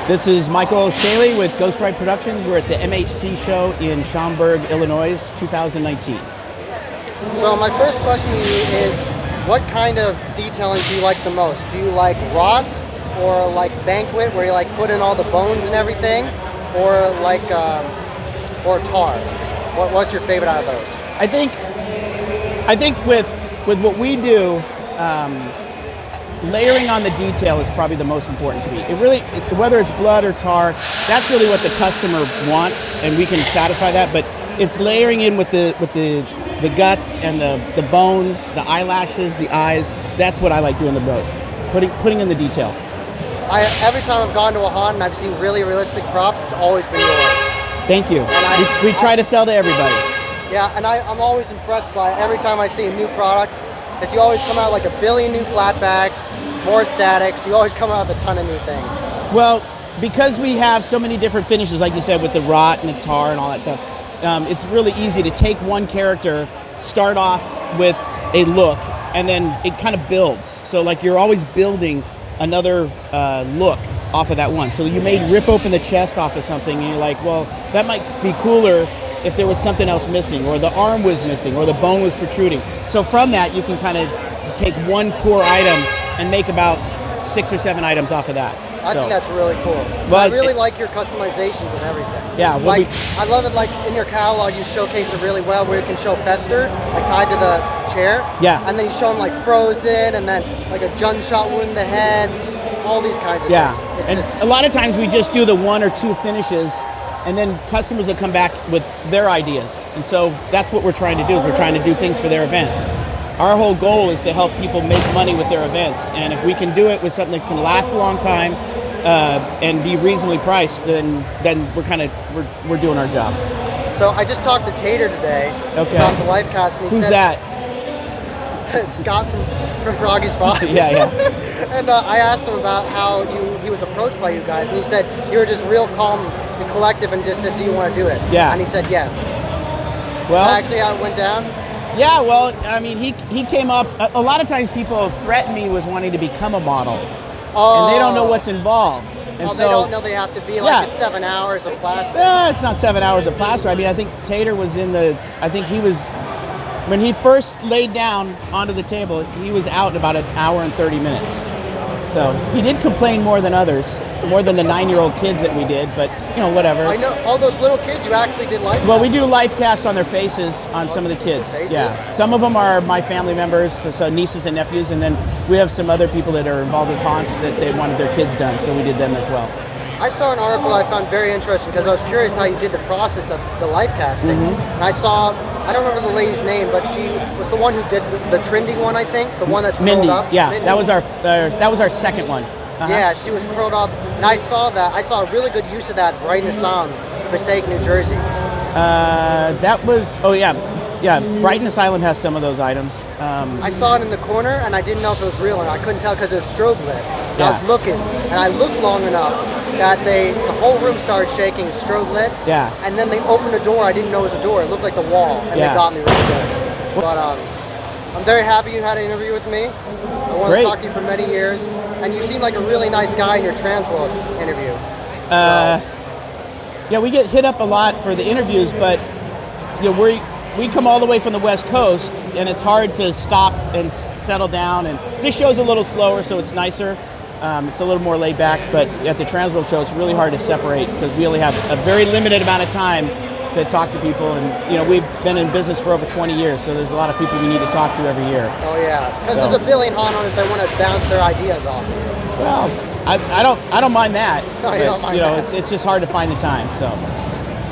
This is Michael Chaille with Ghost Ride Productions. We're at the MHC show in Schaumburg, Illinois, 2019. So my first question to you is, what kind of detailing do you like the most? Do you like rods, or like banquet, where you like put in all the bones and everything, or like or tar? What's your favorite out of those? I think with what we do, layering on the detail is probably the most important to me. Whether it's blood or tar, that's really what the customer wants, and we can satisfy that. But it's layering in with the guts and the bones, the eyelashes, the eyes. That's what I like doing the most. Putting in the detail. Every time I've gone to a haunt and I've seen really realistic props, it's always been yours. Thank you. We try to sell to everybody. Yeah, and I'm always impressed by every time I see a new product, that you always come out like a billion new flatbacks, more statics. You always come out with a ton of new things. Well, because we have so many different finishes, like you said, with the rot and the tar and all that stuff, it's really easy to take one character, start off with a look, and then it kind of builds. So like you're always building another look off of that one. So you may rip open the chest off of something and you're like, well, that might be cooler if there was something else missing, or the arm was missing, or the bone was protruding. So from that, you can kind of take one core item and make about 6 or 7 items off of that. I think that's really cool. Well, I really like your customizations and everything. Yeah. Well, like, I love it, like in your catalog, you showcase it really well, where you can show Fester, like tied to the chair. Yeah. And then you show them like frozen, and then like a gunshot wound in the head, all these kinds of things. And a lot of times we just do the 1 or 2 finishes, and then customers will come back with their ideas. And so that's what we're trying to do, is we're trying to do things for their events. Our whole goal is to help people make money with their events. And if we can do it with something that can last a long time and be reasonably priced, then we're doing our job. So I just talked to Tater today about the live cast. And he Who's said, that? Scott from Froggy's Father. Yeah. And I asked him about how he was approached by you guys, and he said you were just real calm and collective, and just said, "Do you want to do it?" Yeah. And he said yes. Well, is that actually how it went down? Yeah. Well, I mean, he came up. A lot of times people threaten me with wanting to become a model, and they don't know what's involved. And so they don't know they have to be like 7 hours of plaster. It's not 7 hours of plaster. I mean, I think Tater was when he first laid down onto the table, he was out in about 1 hour and 30 minutes. So he did complain more than others, more than the 9-year-old kids that we did, but whatever. I know all those little kids you actually did life. Well, we do life casts on their faces on some of the kids. Yeah, some of them are my family members, so nieces and nephews, and then we have some other people that are involved with haunts that they wanted their kids done, so we did them as well. I saw an article I found very interesting, because I was curious how you did the process of the life casting. And I don't remember the lady's name, but she was the one who did the trending one, I think, the one that's Mindy. curled up. Yeah, Mindy. that was our second one. Yeah, she was curled up, and I saw that. I saw a really good use of that Brightness Sound, Passaic, New Jersey. Brighton Asylum has some of those items. I saw it in the corner, and I didn't know if it was real, and I couldn't tell because it was strobe lit. I was looking, and I looked long enough that the whole room started shaking, strobe lit. Yeah. And then they opened a door. I didn't know it was a door. It looked like the wall, and they got me really good. But I'm very happy you had an interview with me. I want to talk to you for many years, and you seem like a really nice guy in your Transworld interview. Yeah, we get hit up a lot for the interviews, but we come all the way from the West Coast, and it's hard to stop and settle down. And this show's a little slower, so it's nicer. It's a little more laid back, but at the Transworld show, it's really hard to separate because we only have a very limited amount of time to talk to people. And we've been in business for over 20 years, so there's a lot of people we need to talk to every year. Oh yeah, because there's a billion haunt owners that want to bounce their ideas off of you. Well, I don't mind that. No, you don't mind that. It's just hard to find the time. So.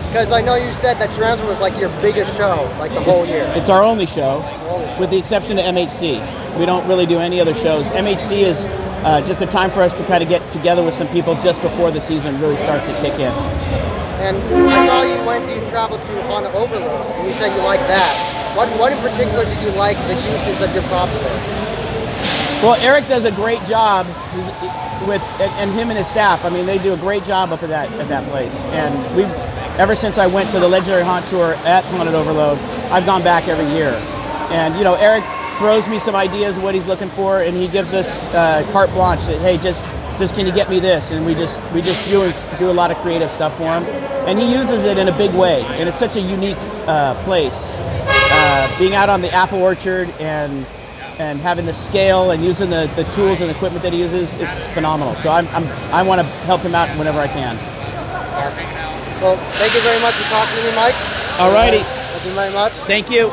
Because I know you said that Transworld was like your biggest show, like the whole year. It's our only show, with the exception of MHC. We don't really do any other shows. MHC is just a time for us to kind of get together with some people just before the season really starts to kick in. And I saw you traveled to Honda Overload, and you said you liked that. What in particular did you like the uses of your props there? Well, Eric does a great job and him and his staff. I mean, they do a great job up at that place. And ever since I went to the Legendary Haunt Tour at Haunted Overload, I've gone back every year. And Eric throws me some ideas of what he's looking for, and he gives us carte blanche that, hey, just just can you get me this? And we just do a lot of creative stuff for him, and he uses it in a big way. And it's such a unique place, being out on the apple orchard and having the scale and using the tools and equipment that he uses. It's phenomenal. So I want to help him out whenever I can. Well, thank you very much for talking to me, Mike. All righty. Thank you very much. Thank you.